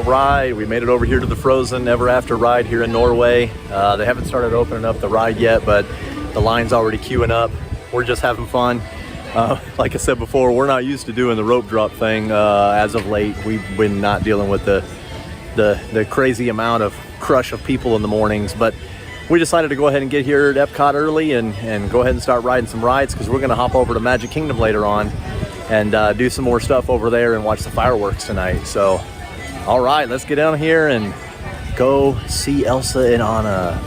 right, we made it over here to the Frozen Ever After ride here in Norway. They haven't started opening up the ride yet, but the line's already queuing up. We're just having fun. Like I said before, we're not used to doing the rope drop thing as of late. We've been not dealing with the crazy amount of crush of people in the mornings, but we decided to go ahead and get here at Epcot early and go ahead and start riding some rides, because we're going to hop over to Magic Kingdom later on and do some more stuff over there and watch the fireworks tonight. So, all right, let's get down here and go see Elsa and Anna.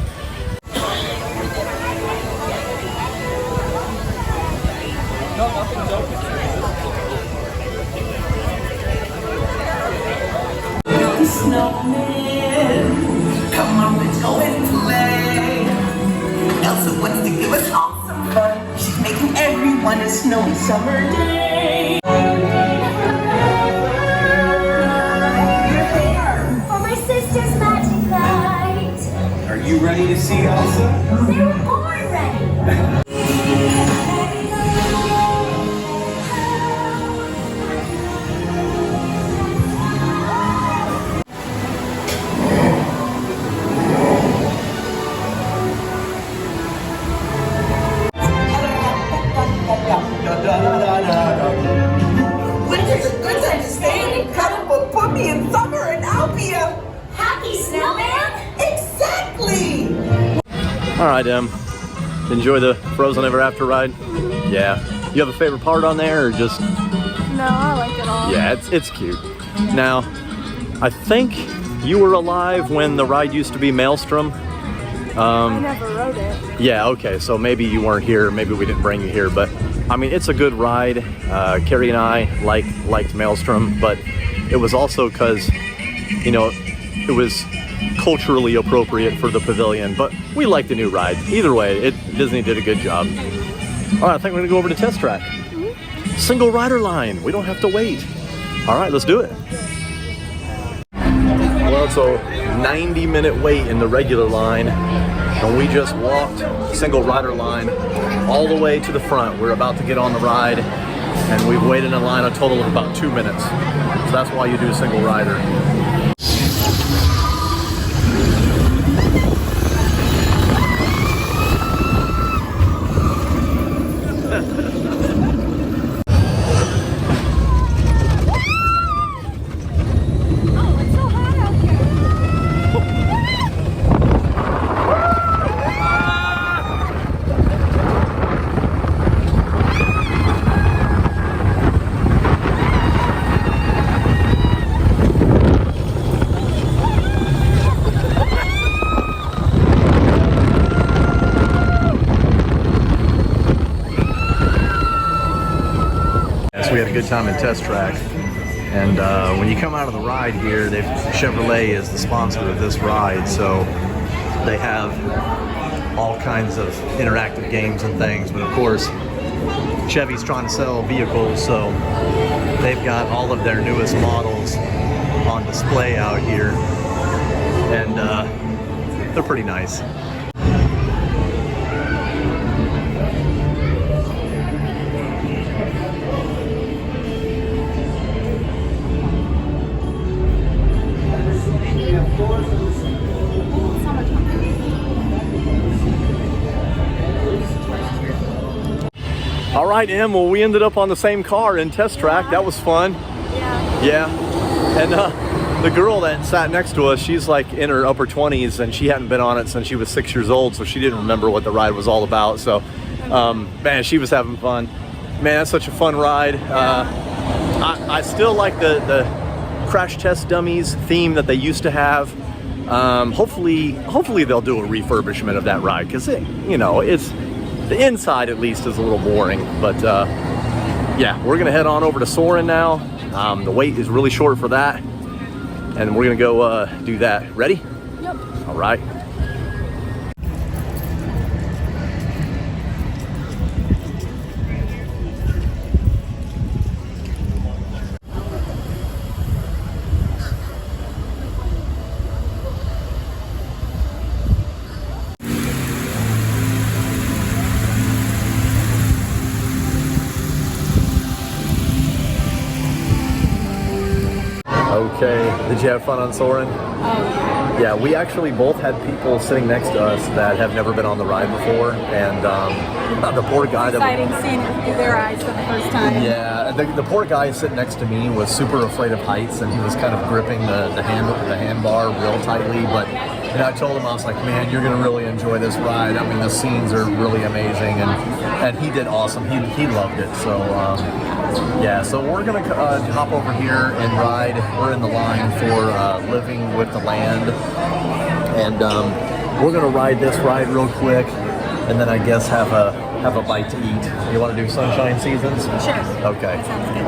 Snowman, come on, let's go and play. Elsa wants to give us all some fun. She's making everyone a snowy summer day. You're there for my sister's magic night. Are you ready to see Elsa? They were born ready. Winter's a good time to stay in and cuddle, but put me in summer and I'll be a Happy snowman? exactly. All right, enjoy the Frozen Ever After ride? Yeah. You have a favorite part on there, or just? No, I like it all. Yeah, it's cute. Now, I think you were alive when the ride used to be Maelstrom. I never rode it. Yeah, okay, so maybe you weren't here, maybe we didn't bring you here, but I mean, it's a good ride. Carrie and I liked Maelstrom, but it was also because, you know, it was culturally appropriate for the Pavilion, but we like the new ride. Either way, Disney did a good job. All right, I think we're gonna go over to Test Track. Single rider line, we don't have to wait. All right, let's do it. Well, it's a 90-minute wait in the regular line, and we just walked single rider line all the way to the front. We're about to get on the ride, and we've waited in line a total of about 2 minutes. So that's why you do single rider. We had a good time in Test Track, and when you come out of the ride here, Chevrolet is the sponsor of this ride, so they have all kinds of interactive games and things, but of course Chevy's trying to sell vehicles, so they've got all of their newest models on display out here, and they're pretty nice. All right, Em, well, we ended up on the same car in Test Track. That was fun. Yeah. And the girl that sat next to us, she's like in her upper 20s, and she hadn't been on it since she was 6 years old, so she didn't remember what the ride was all about. So, man, she was having fun. Man, that's such a fun ride. I still like the Crash Test Dummies theme that they used to have. Hopefully they'll do a refurbishment of that ride, because it's the inside at least is a little boring. But yeah, we're gonna head on over to Soarin now. The wait is really short for that, and we're gonna go do that. Ready? Yep. All right. Okay, Did you have fun on Soarin'? Yeah, we actually both had people sitting next to us that have never been on the ride before, and the poor guy that Exciting seeing their eyes for the first time. yeah, the poor guy sitting next to me was super afraid of heights, and he was kind of gripping the handbar real tightly. But I told him, I was like, man, you're gonna really enjoy this ride. I mean, the scenes are really amazing, and he did awesome. He loved it. So yeah, so we're gonna hop over here and ride. We're in the line for Living with the Land, and we're gonna ride this ride real quick, and then I guess have a bite to eat. You want to do Sunshine Seasons? Sure. Okay.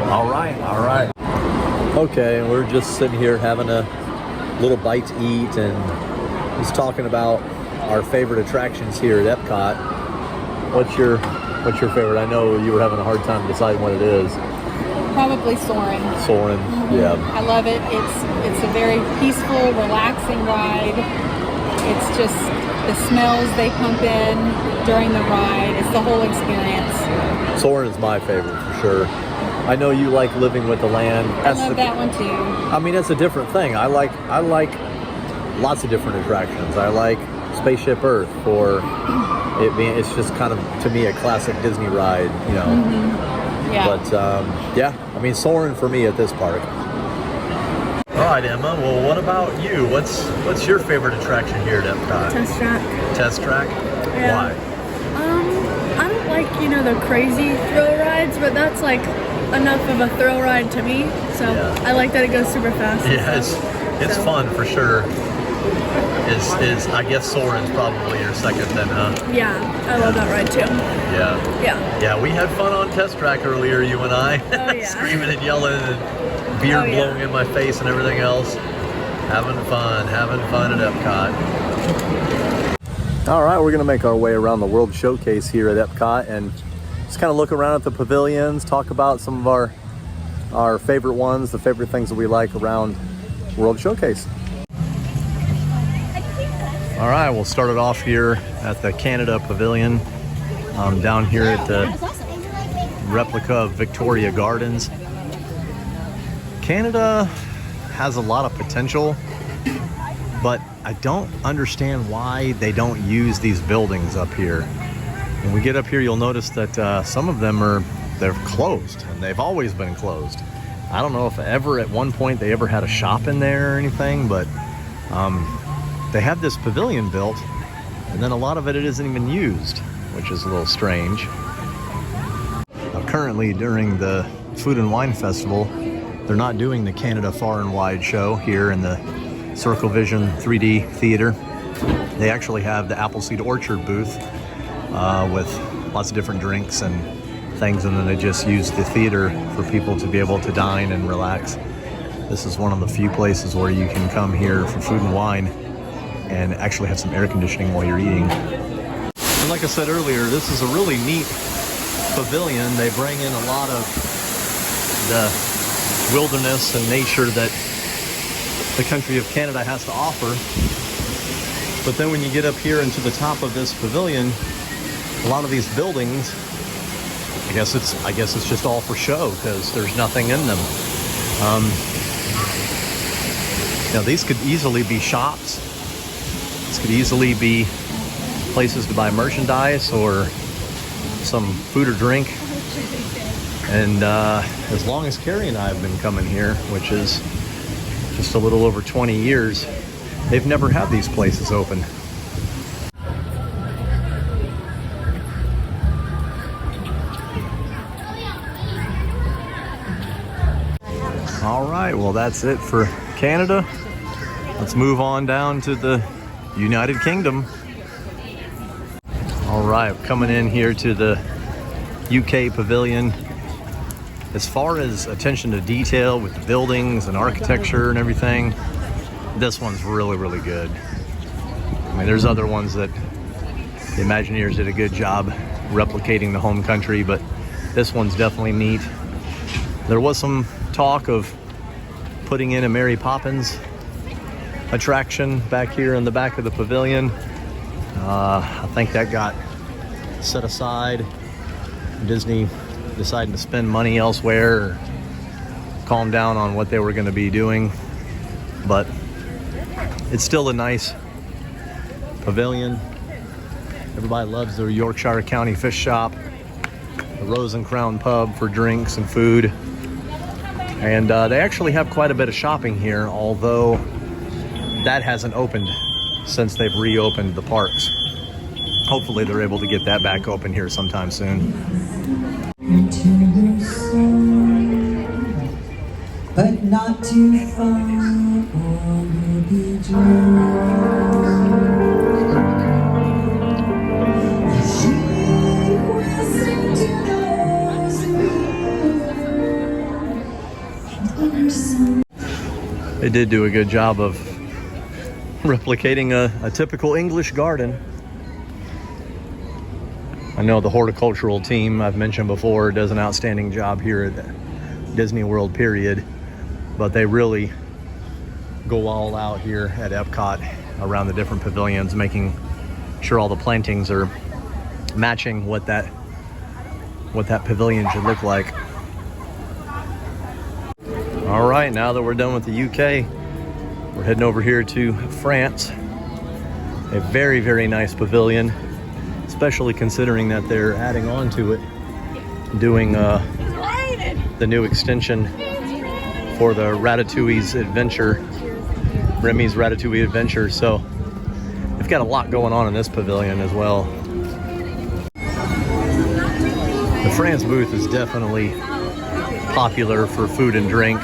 All right. Okay, and we're just sitting here having a little bite to eat, and just talking about our favorite attractions here at Epcot. What's your favorite? I know you were having a hard time deciding what it is. Probably Soarin'. Soarin', yeah. I love it. It's a very peaceful, relaxing ride. It's just the smells they pump in during the ride. It's the whole experience. Soarin' is my favorite for sure. I know you like Living with the Land. I love that one too. I mean, it's a different thing. I like lots of different attractions. I like Spaceship Earth for it being, it's just kind of, to me, a classic Disney ride, you know. Mm-hmm. Yeah. But yeah, I mean, Soarin' for me at this park. All right, Emma. Well, what about you? What's your favorite attraction here at Epcot? Test track. Test track? Yeah. Why? I don't like, the crazy thrill rides, but that's like enough of a thrill ride to me. So Yeah. I like that it goes super fast. Yeah, it's fun for sure. Is I guess Soarin's probably your second then, huh? Yeah, I love that ride too. Yeah. Yeah, we had fun on Test Track earlier, you and I. Oh, yeah. Screaming and yelling and beer blowing in my face and everything else. Having fun at Epcot. All right, we're gonna make our way around the World Showcase here at Epcot and just kind of look around at the pavilions, talk about some of our favorite ones, the favorite things that we like around World Showcase. All right, we'll start it off here at the Canada Pavilion, down here at the replica of Victoria Gardens. Canada has a lot of potential, but I don't understand why they don't use these buildings up here. When we get up here, you'll notice that some of them they're closed, and they've always been closed. I don't know if ever at one point they ever had a shop in there or anything, but they have this pavilion built, and then a lot of it isn't even used, which is a little strange. Now, currently, during the Food and Wine Festival, they're not doing the Canada Far and Wide show here in the Circle Vision 3D Theater. They actually have the Appleseed Orchard booth with lots of different drinks and things, and then they just use the theater for people to be able to dine and relax. This is one of the few places where you can come here for food and wine and actually have some air conditioning while you're eating. And like I said earlier, this is a really neat pavilion. They bring in a lot of the wilderness and nature that the country of Canada has to offer. But then when you get up here into the top of this pavilion, a lot of these buildings, I guess it's just all for show because there's nothing in them. These could easily be shops. This could easily be places to buy merchandise or some food or drink. And as long as Carrie and I have been coming here, which is just a little over 20 years, they've never had these places open. All right, well, that's it for Canada. Let's move on down to the United Kingdom. All right, coming in here to the UK Pavilion. As far as attention to detail with the buildings and architecture and everything, this one's really, really good. I mean, there's other ones that the Imagineers did a good job replicating the home country, but this one's definitely neat. There was some talk of putting in a Mary Poppins attraction back here in the back of the pavilion. I think that got set aside. Disney deciding to spend money elsewhere or calm down on what they were going to be doing. but it's still a nice pavilion. Everybody loves their Yorkshire County fish shop, the Rose and Crown pub for drinks and food. And they actually have quite a bit of shopping here, although that hasn't opened since they've reopened the parks. Hopefully they're able to get that back open here sometime soon. But not too far, or we'll be drowned. She will sing to us. They did do a good job of replicating a typical English garden. I know the horticultural team I've mentioned before does an outstanding job here at Disney World, period. But they really go all out here at Epcot around the different pavilions, making sure all the plantings are matching what that pavilion should look like. All right, now that we're done with the UK, we're heading over here to France. A very, very nice pavilion, especially considering that they're adding on to it, doing the new extension for the Ratatouille's Adventure, Remy's Ratatouille Adventure. So they've got a lot going on in this pavilion as well. The France booth is definitely popular for food and drink.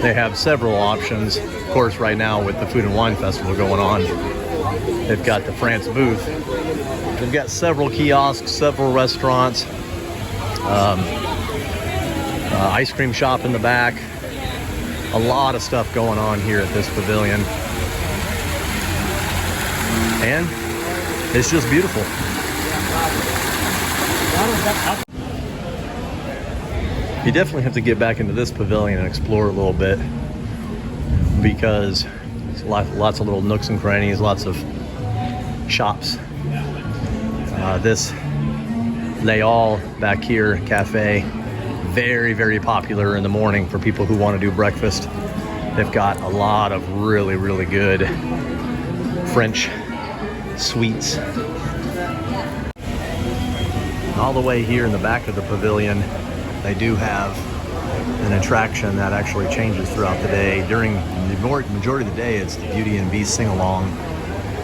They have several options. Of course, right now with the Food and Wine Festival going on, they've got the France booth. They've got several kiosks, several restaurants, ice cream shop in the back. A lot of stuff going on here at this pavilion. And it's just beautiful. You definitely have to get back into this pavilion and explore a little bit, because there's lots of little nooks and crannies, lots of shops. This Les Halles back here cafe, very, very popular in the morning for people who want to do breakfast. They've got a lot of really, really good French sweets. All the way here in the back of the pavilion, they do have an attraction that actually changes throughout the day. During the majority of the day, it's the Beauty and Beast sing-along.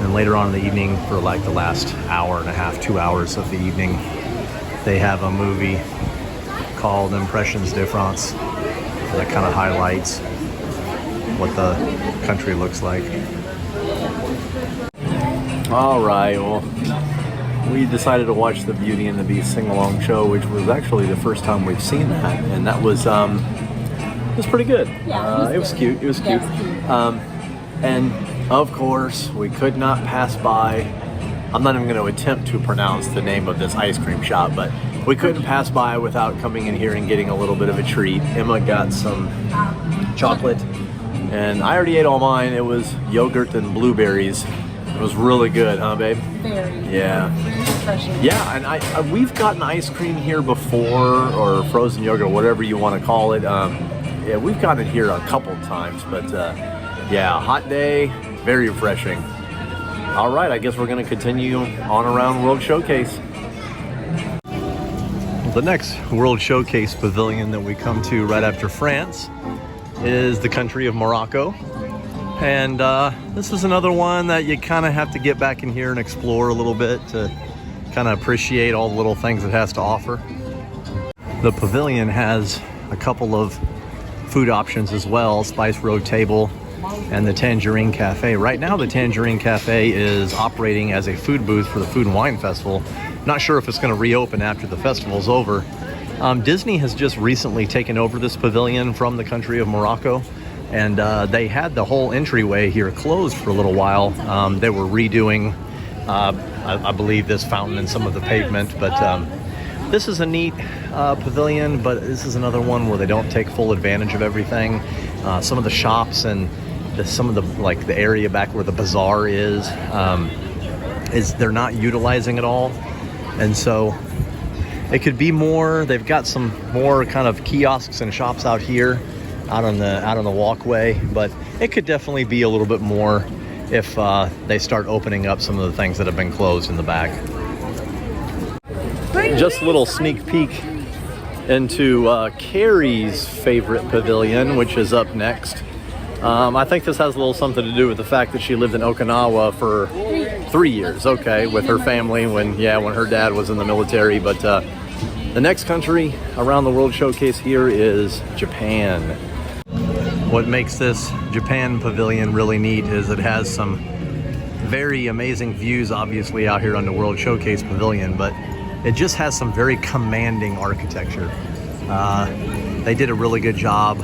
And later on in the evening, for like the last hour and a half, 2 hours of the evening, they have a movie called Impressions de France that kind of highlights what the country looks like. All right, well, we decided to watch the Beauty and the Beast sing-along show, which was actually the first time we've seen that, and that was it was pretty good. Yeah, it was cute. It was cute. And of course, we could not pass by. I'm not even going to attempt to pronounce the name of this ice cream shop, but we couldn't pass by without coming in here and getting a little bit of a treat. Emma got some chocolate, and I already ate all mine. It was yogurt and blueberries. It was really good, huh, babe? Very. Yeah. Refreshing. Yeah, and we've gotten ice cream here before, or frozen yogurt, whatever you want to call it. Yeah, we've gotten it here a couple times, but yeah, hot day, very refreshing. All right, I guess we're going to continue on around World Showcase. The next World Showcase pavilion that we come to right after France is the country of Morocco. And this is another one that you kind of have to get back in here and explore a little bit to kind of appreciate all the little things it has to offer. The pavilion has a couple of food options as well, Spice Road Table and the Tangerine Cafe. Right now the Tangerine Cafe is operating as a food booth for the Food and Wine Festival. Not sure if it's going to reopen after the festival's over. Disney has just recently taken over this pavilion from the country of Morocco, and they had the whole entryway here closed for a little while. They were redoing, I believe, this fountain and some of the pavement, but this is a neat pavilion, but this is another one where they don't take full advantage of everything. Some of the shops and some of the area back where the bazaar is they're not utilizing it all, and so it could be more. They've got some more kind of kiosks and shops out here, out on the walkway, but it could definitely be a little bit more if they start opening up some of the things that have been closed in the back. Just a little sneak peek into Carrie's favorite pavilion, which is up next. I think this has a little something to do with the fact that she lived in Okinawa for 3 years, okay, with her family when her dad was in the military. But the next country around the World Showcase here is Japan. What makes this Japan pavilion really neat is it has some very amazing views, obviously, out here on the World Showcase pavilion, but it just has some very commanding architecture. They did a really good job.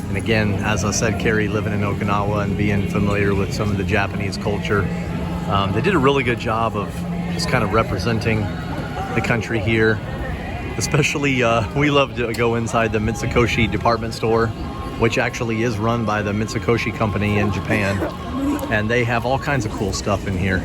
And again, as I said, Carrie living in Okinawa and being familiar with some of the Japanese culture, they did a really good job of just kind of representing the country here. Especially, we love to go inside the Mitsukoshi department store, which actually is run by the Mitsukoshi company in Japan. And they have all kinds of cool stuff in here.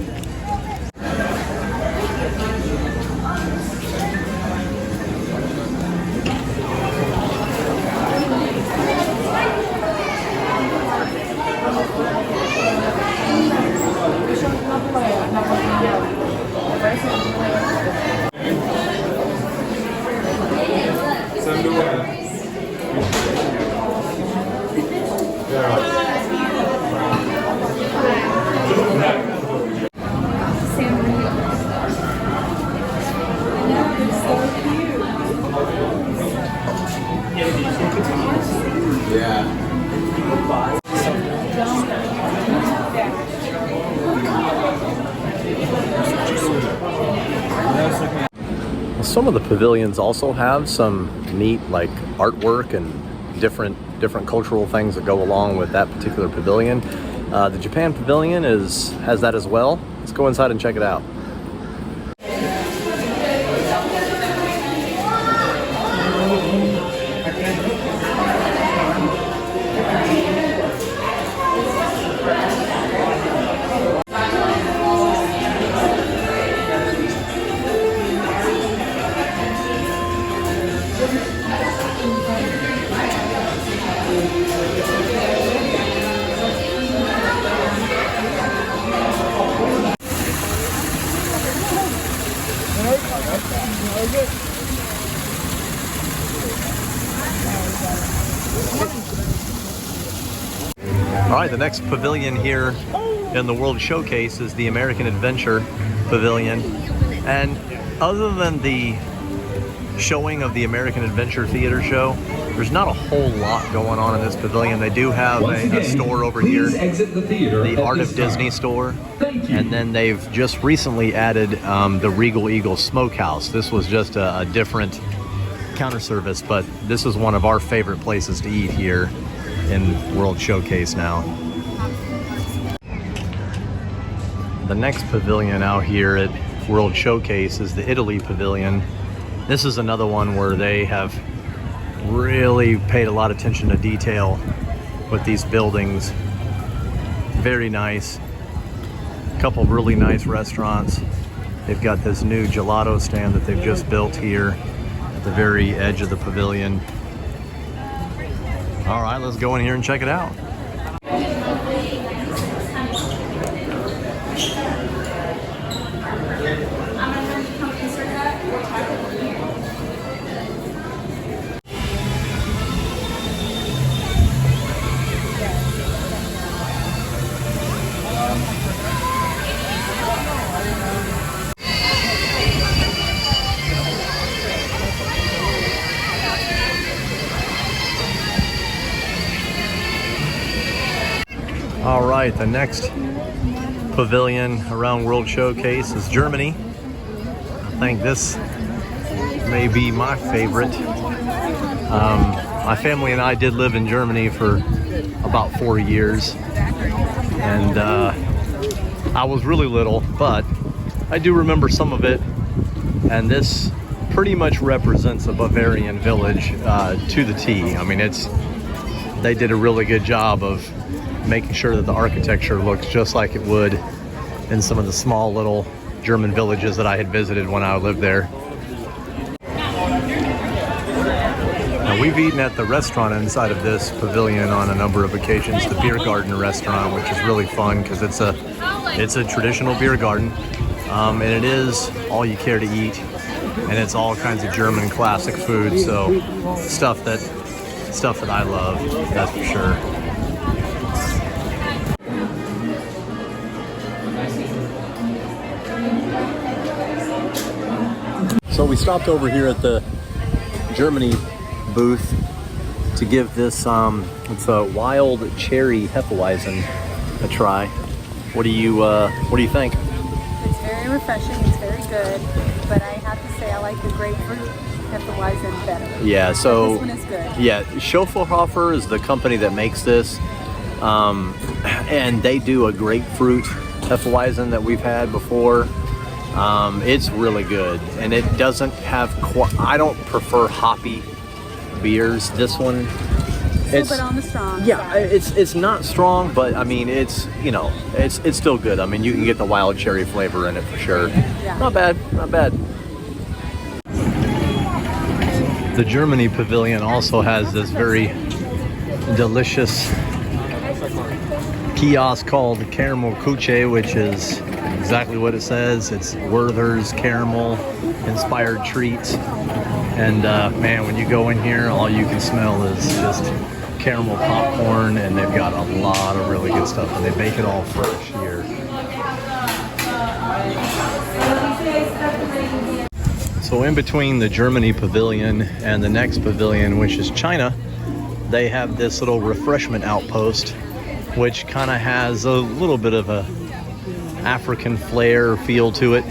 Some of the pavilions also have some neat like artwork and different cultural things that go along with that particular pavilion. The Japan pavilion has that as well. Let's go inside and check it out. All right, the next pavilion here in the World Showcase is the American Adventure Pavilion. And other than the showing of the American Adventure Theater show, there's not a whole lot going on in this pavilion. They do have a store over here, the Art of Disney store. And then they've just recently added the Regal Eagle Smokehouse. This was just a different counter service, but this is one of our favorite places to eat here in World Showcase now. The next pavilion out here at World Showcase is the Italy Pavilion. This is another one where they have really paid a lot of attention to detail with these buildings. Very nice. A couple really nice restaurants. They've got this new gelato stand that they've just built here at the very edge of the pavilion. All right, let's go in here and check it out. All right, the next pavilion around World Showcase is Germany. I think this may be my favorite. My family and I did live in Germany for about 4 years, and I was really little, but I do remember some of it, and this pretty much represents a Bavarian village to the T. I mean, they did a really good job of making sure that the architecture looks just like it would in some of the small little German villages that I had visited when I lived there. Now We've eaten at the restaurant inside of this pavilion on a number of occasions, the Beer Garden restaurant, which is really fun because it's a traditional beer garden, and it is all you care to eat, and it's all kinds of German classic food, so stuff that I love, that's for sure. So we stopped over here at the Germany booth to give this it's a wild cherry Hefeweizen a try. What do you think? It's very refreshing. It's very good, but I have to say I like the grapefruit Hefeweizen better. Yeah, so this one is good. Yeah, Schoffelhofer is the company that makes this, and they do a grapefruit Hefeweizen that we've had before. It's really good, and it doesn't have. I don't prefer hoppy beers. This one, it's a little bit on the strong side. It's it's not strong, but I mean it's still good. I mean you can get the wild cherry flavor in it for sure. Yeah. Not bad. The Germany Pavilion also has this very delicious kiosk called Caramel Kuche, which is exactly what it says. It's Werther's caramel inspired treats. And man, when you go in here, all you can smell is just caramel popcorn, and they've got a lot of really good stuff, and they bake it all fresh here. So in between the Germany Pavilion and the next pavilion, which is China, they have this little refreshment outpost, which kind of has a little bit of a African flair feel to it,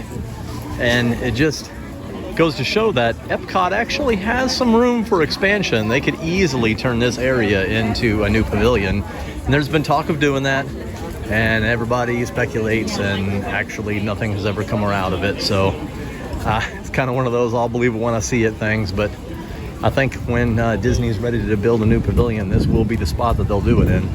and it just goes to show that Epcot actually has some room for expansion. They could easily turn this area into a new pavilion, and there's been talk of doing that, and everybody speculates, and actually nothing has ever come out of it. So it's kind of one of those I'll believe it when I see it things, but I think when Disney's ready to build a new pavilion, this will be the spot that they'll do it in.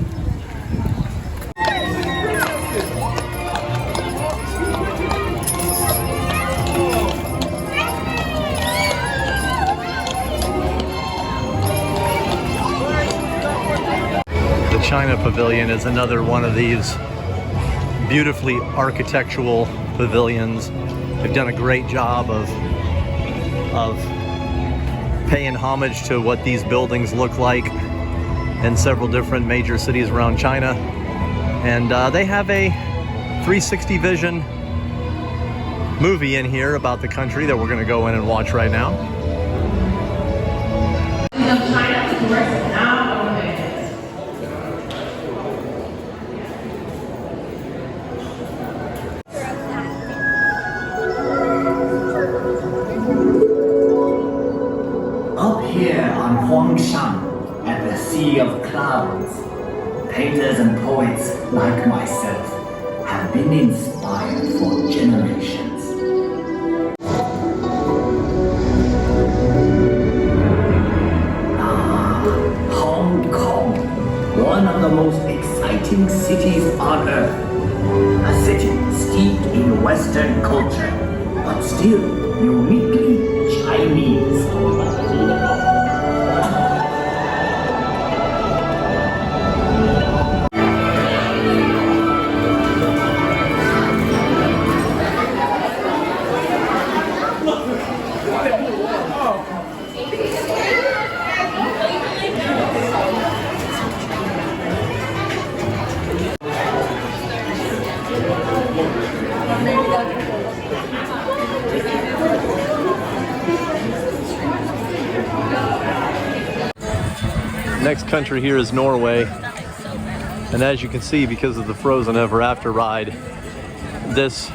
China Pavilion is another one of these beautifully architectural pavilions. They've done a great job of paying homage to what these buildings look like in several different major cities around China. And they have a 360 vision movie in here about the country that we're going to go in and watch right now. At the Sea of Clouds, painters and poets like myself have been inspired for generations. Hong Kong, one of the most exciting cities on earth. A city steeped in Western culture, but still uniquely Chinese. Next country here is Norway, and as you can see, because of the Frozen Ever After ride, this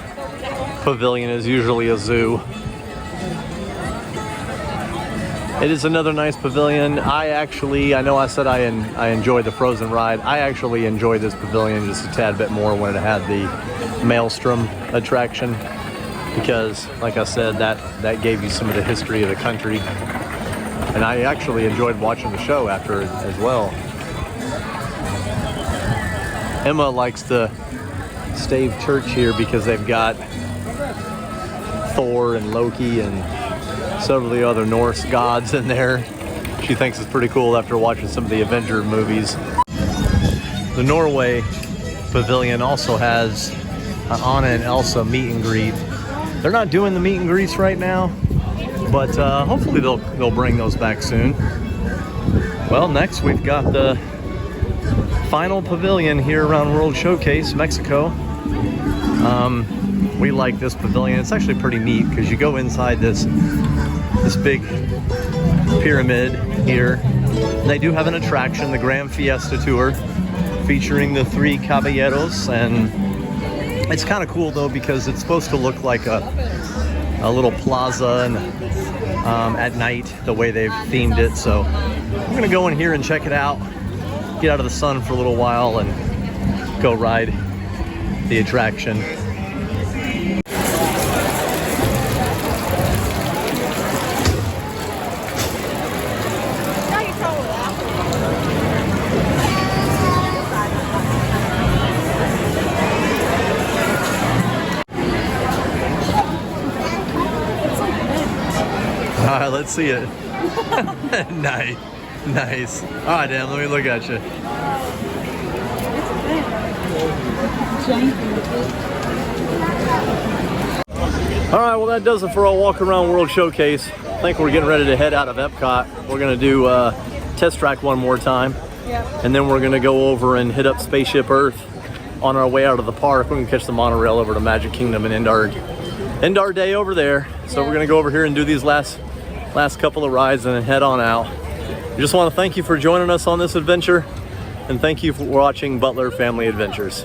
pavilion is usually a zoo. It is another nice pavilion. I know I said I enjoyed the Frozen ride. I actually enjoyed this pavilion just a tad bit more when it had the Maelstrom attraction, because like I said, that gave you some of the history of the country. And I actually enjoyed watching the show after as well. Emma likes the Stave Church here because they've got Thor and Loki and several of the other Norse gods in there. she thinks it's pretty cool after watching some of the Avenger movies. The Norway Pavilion also has an Anna and Elsa meet and greet. They're not doing the meet and greets right now, but hopefully they'll bring those back soon. Well, next we've got the final pavilion here around World Showcase, Mexico. We like this pavilion. It's actually pretty neat because you go inside this big pyramid here. They do have an attraction, the Grand Fiesta Tour, featuring the 3 caballeros, and it's kind of cool though because it's supposed to look like a little plaza and at night, the way they've themed it. So we're gonna go in here and check it out, get out of the sun for a little while, and go ride the attraction. All right, let's see it. Nice. All right, Dan, let me look at you. All right, well, that does it for our walk around World Showcase. I think we're getting ready to head out of Epcot. We're gonna do Test Track one more time. And then we're gonna go over and hit up Spaceship Earth on our way out of the park. We're gonna catch the monorail over to Magic Kingdom and end our day over there. So we're gonna go over here and do these last couple of rides and then head on out. We just want to thank you for joining us on this adventure, and thank you for watching Butler Family Adventures.